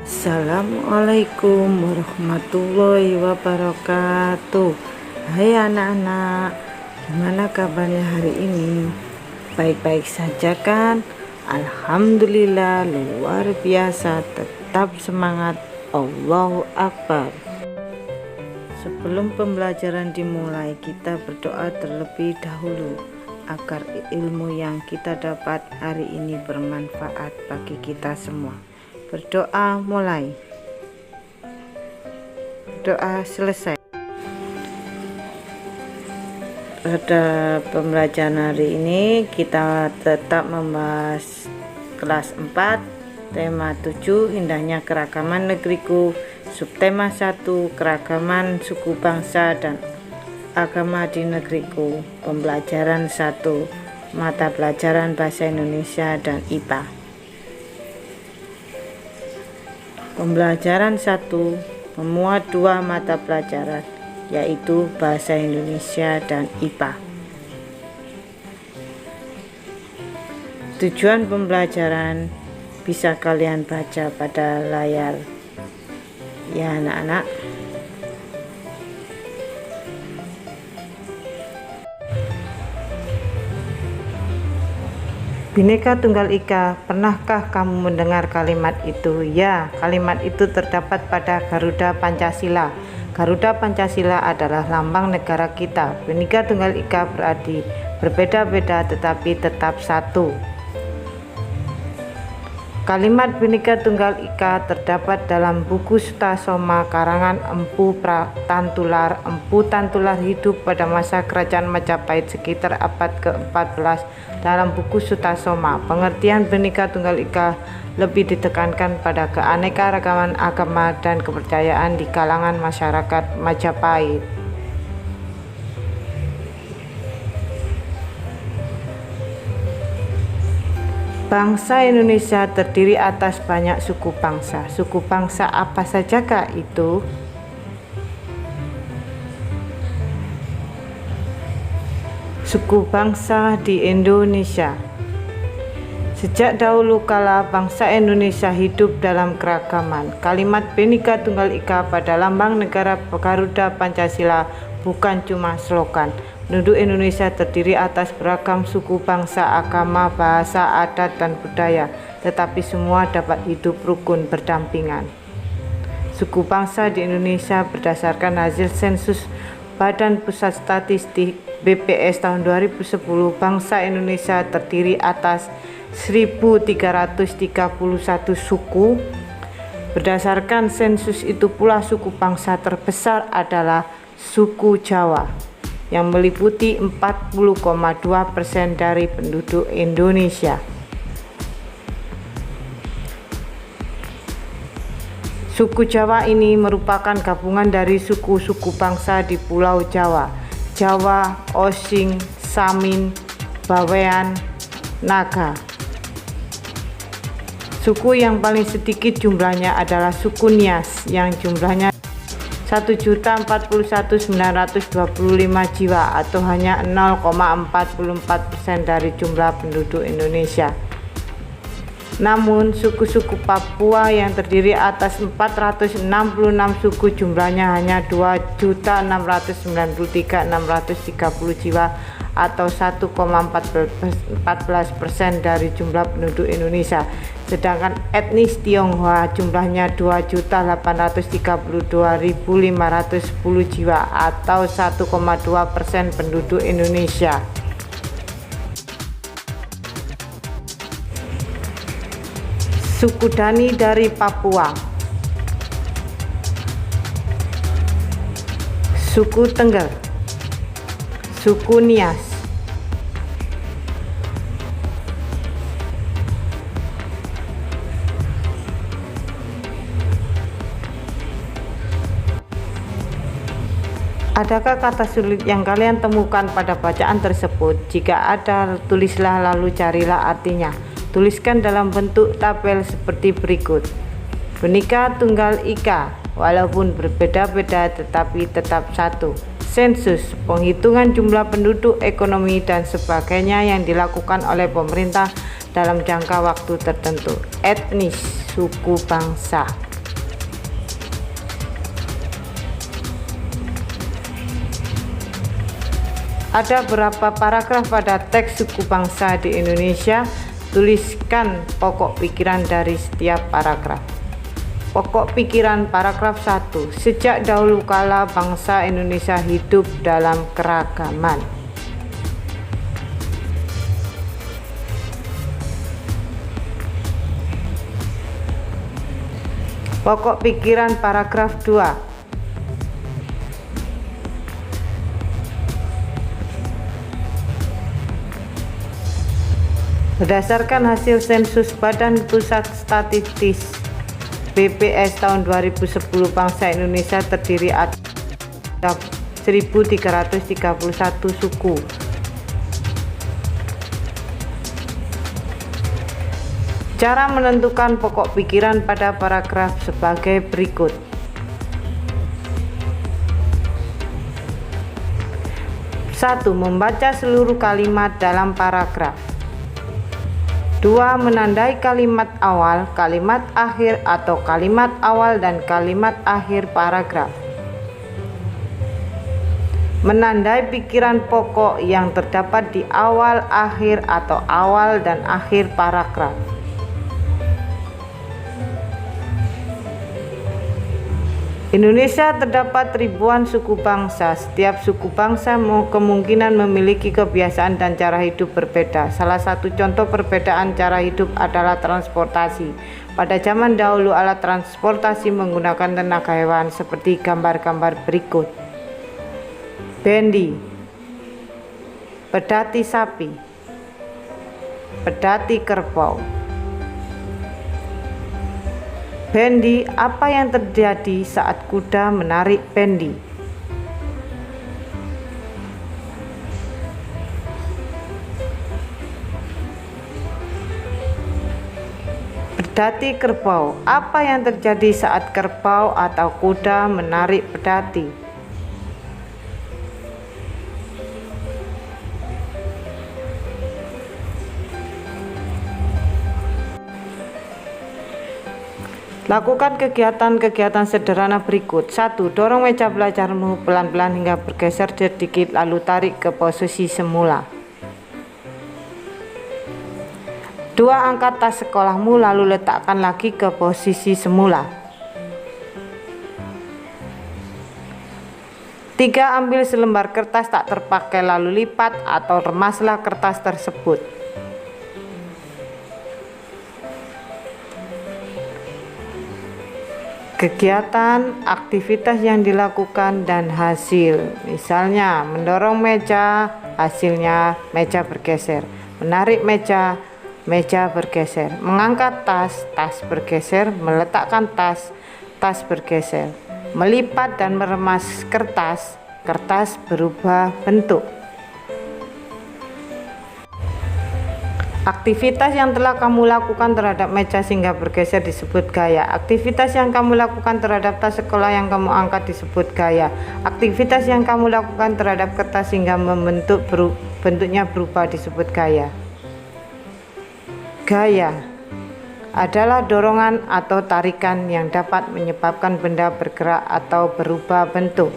Assalamualaikum warahmatullahi wabarakatuh. Hai anak-anak, gimana kabarnya hari ini? Baik-baik saja kan? Alhamdulillah, luar biasa. Tetap semangat. Allahu Akbar. Sebelum pembelajaran dimulai, kita berdoa terlebih dahulu agar ilmu yang kita dapat hari ini bermanfaat bagi kita semua. Berdoa mulai. Doa selesai. Pada pembelajaran hari ini kita tetap membahas kelas 4, tema 7, indahnya keragaman negeriku, subtema 1, keragaman suku bangsa dan agama di negeriku, pembelajaran 1, mata pelajaran bahasa Indonesia dan IPA. Pembelajaran 1 memuat 2 mata pelajaran, yaitu bahasa Indonesia dan IPA. Tujuan pembelajaran bisa kalian baca pada layar ya anak-anak. Bhinneka Tunggal Ika, pernahkah kamu mendengar kalimat itu? Ya, kalimat itu terdapat pada Garuda Pancasila. Garuda Pancasila adalah lambang negara kita. Bhinneka Tunggal Ika berarti berbeda-beda tetapi tetap satu. Kalimat Bhinneka Tunggal Ika terdapat dalam buku Sutasoma karangan Empu Tantular. Empu Tantular hidup pada masa Kerajaan Majapahit sekitar abad ke-14. Dalam buku Sutasoma, pengertian Bhinneka Tunggal Ika lebih ditekankan pada keanekaragaman agama dan kepercayaan di kalangan masyarakat Majapahit. Bangsa Indonesia terdiri atas banyak suku bangsa. Suku bangsa apa sajakah itu? Suku bangsa di Indonesia. Sejak dahulu kala bangsa Indonesia hidup dalam keragaman. Kalimat Bhinneka Tunggal Ika pada lambang negara Garuda Pancasila bukan cuma slogan. Penduduk Indonesia terdiri atas beragam suku bangsa, agama, bahasa, adat, dan budaya, tetapi semua dapat hidup rukun berdampingan. Suku bangsa di Indonesia berdasarkan hasil sensus Badan Pusat Statistik BPS tahun 2010, bangsa Indonesia terdiri atas 1331 suku. Berdasarkan sensus itu pula suku bangsa terbesar adalah suku Jawa yang meliputi 40,2% dari penduduk Indonesia. Suku Jawa ini merupakan gabungan dari suku-suku bangsa di Pulau Jawa, Jawa, Osing, Samin, Bawean, Naga. Suku yang paling sedikit jumlahnya adalah suku Nias yang jumlahnya 1.041.925 jiwa atau hanya 0,44% dari jumlah penduduk Indonesia. Namun suku-suku Papua yang terdiri atas 466 suku jumlahnya hanya 2.693.630 jiwa atau 1,14% dari jumlah penduduk Indonesia. Sedangkan etnis Tionghoa jumlahnya 2.832.510 jiwa atau 1,2% penduduk Indonesia. Suku Dani dari Papua. Suku Tengger. Suku Nias. Adakah kata sulit yang kalian temukan pada bacaan tersebut? Jika ada, tulislah lalu carilah artinya. Tuliskan dalam bentuk tabel seperti berikut. Bhinneka Tunggal Ika, walaupun berbeda-beda tetapi tetap satu. Sensus, penghitungan jumlah penduduk, ekonomi, dan sebagainya yang dilakukan oleh pemerintah dalam jangka waktu tertentu. Etnis, suku bangsa. Ada berapa paragraf pada teks suku bangsa di Indonesia? Tuliskan pokok pikiran dari setiap paragraf. Pokok pikiran paragraf 1. Sejak dahulu kala bangsa Indonesia hidup dalam keragaman. Pokok pikiran paragraf 2. Berdasarkan hasil sensus Badan Pusat Statistik BPS tahun 2010, bangsa Indonesia terdiri atas 1331 suku. Cara menentukan pokok pikiran pada paragraf sebagai berikut. 1. Membaca seluruh kalimat dalam paragraf. 2. Menandai kalimat awal, kalimat akhir atau kalimat awal dan kalimat akhir paragraf. Menandai pikiran pokok yang terdapat di awal, akhir atau awal dan akhir paragraf. Indonesia terdapat ribuan suku bangsa. Setiap suku bangsa kemungkinan memiliki kebiasaan dan cara hidup berbeda. Salah satu contoh perbedaan cara hidup adalah transportasi. Pada zaman dahulu alat transportasi menggunakan tenaga hewan seperti gambar-gambar berikut. Bendi, pedati sapi, pedati kerbau. Bendi, apa yang terjadi saat kuda menarik bendi? Pedati kerbau, apa yang terjadi saat kerbau atau kuda menarik pedati? Lakukan kegiatan-kegiatan sederhana berikut. 1. Dorong meja belajarmu pelan-pelan hingga bergeser sedikit lalu tarik ke posisi semula. 2. Angkat tas sekolahmu lalu letakkan lagi ke posisi semula. 3. Ambil selembar kertas tak terpakai lalu lipat atau remaslah kertas tersebut. Kegiatan, aktivitas yang dilakukan dan hasil. Misalnya mendorong meja, hasilnya meja bergeser. Menarik meja, meja bergeser. Mengangkat tas, tas bergeser. Meletakkan tas, tas bergeser. Melipat dan meremas kertas, kertas berubah bentuk. Aktivitas yang telah kamu lakukan terhadap meja sehingga bergeser disebut gaya. Aktivitas yang kamu lakukan terhadap tas sekolah yang kamu angkat disebut gaya. Aktivitas yang kamu lakukan terhadap kertas sehingga bentuknya berubah disebut gaya. Gaya adalah dorongan atau tarikan yang dapat menyebabkan benda bergerak atau berubah bentuk.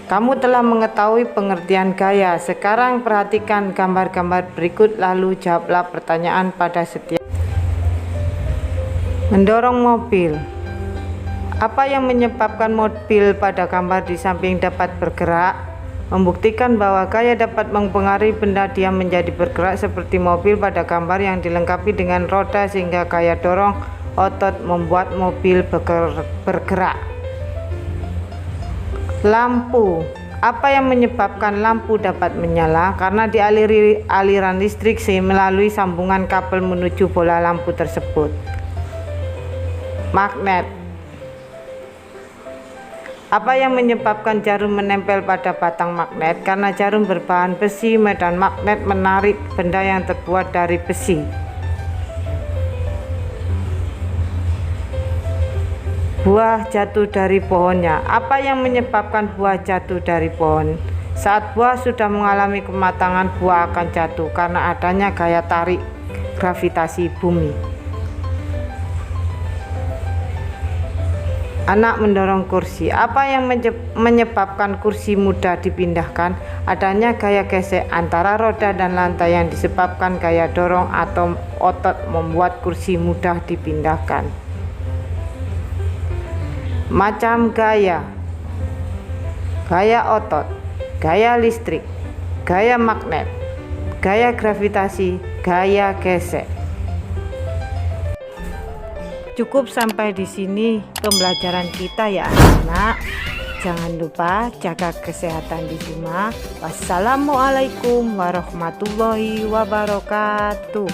Kamu telah mengetahui pengertian gaya. Sekarang perhatikan gambar-gambar berikut lalu jawablah pertanyaan pada setiap. Mendorong mobil. Apa yang menyebabkan mobil pada gambar di samping dapat bergerak? Membuktikan bahwa gaya dapat mempengaruhi benda diam menjadi bergerak seperti mobil pada gambar yang dilengkapi dengan roda sehingga gaya dorong otot membuat mobil bergerak. Lampu. Apa yang menyebabkan lampu dapat menyala? Karena dialiri aliran listrik melalui sambungan kabel menuju bola lampu tersebut. Magnet. Apa yang menyebabkan jarum menempel pada batang magnet? Karena jarum berbahan besi, medan magnet menarik benda yang terbuat dari besi. Buah jatuh dari pohonnya. Apa yang menyebabkan buah jatuh dari pohon? Saat buah sudah mengalami kematangan, buah akan jatuh karena adanya gaya tarik gravitasi bumi. Anak mendorong kursi. Apa yang menyebabkan kursi mudah dipindahkan? Adanya gaya gesek antara roda dan lantai yang disebabkan gaya dorong atau otot membuat kursi mudah dipindahkan. Macam gaya: gaya otot, gaya listrik, gaya magnet, gaya gravitasi, gaya gesek. Cukup sampai di sini pembelajaran kita ya anak-anak. Jangan lupa jaga kesehatan di rumah. Wassalamualaikum warahmatullahi wabarakatuh.